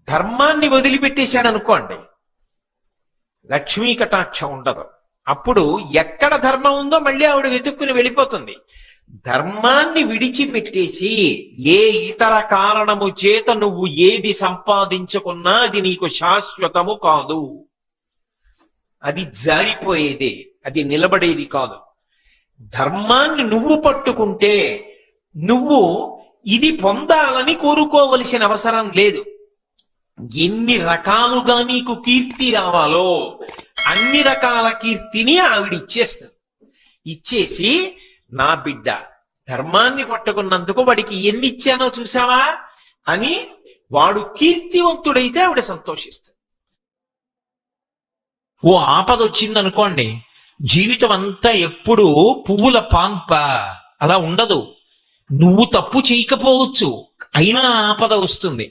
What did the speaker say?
ధర్మాన్ని వదిలిపెట్టేశాడు అనుకోండి, లక్ష్మీ కటాక్షం ఉండదు. అప్పుడు ఎక్కడ ధర్మం ఉందో మళ్ళీ ఆవిడ వెతుక్కుని వెళ్ళిపోతుంది. ధర్మాన్ని విడిచిపెట్టేసి ఏ ఇతర కారణము చేత నువ్వు ఏది సంపాదించుకున్నా అది నీకు శాశ్వతము కాదు, అది జారిపోయేది, అది నిలబడేది కాదు. ధర్మాన్ని నువ్వు పట్టుకుంటే నువ్వు ఇది పొందాలని కోరుకోవలసిన అవసరం లేదు. ఎన్ని రకాలుగా నీకు కీర్తి రావాలో అన్ని రకాల కీర్తిని ఆవిడ ఇచ్చేస్తుంది. ఇచ్చేసి, నా బిడ్డ ధర్మాన్ని పట్టుకున్నందుకు వాడికి ఎన్ని ఇచ్చానో చూసావా అని వాడు కీర్తివంతుడైతే ఆవిడ సంతోషిస్తుంది. ఓ ఆపద వచ్చిందనుకోండి, జీవితం అంతా ఎప్పుడు పువ్వుల పాన్ప అలా ఉండదు. నువ్వు తప్పు చేయకపోవచ్చు, అయినా ఆపద వస్తుంది.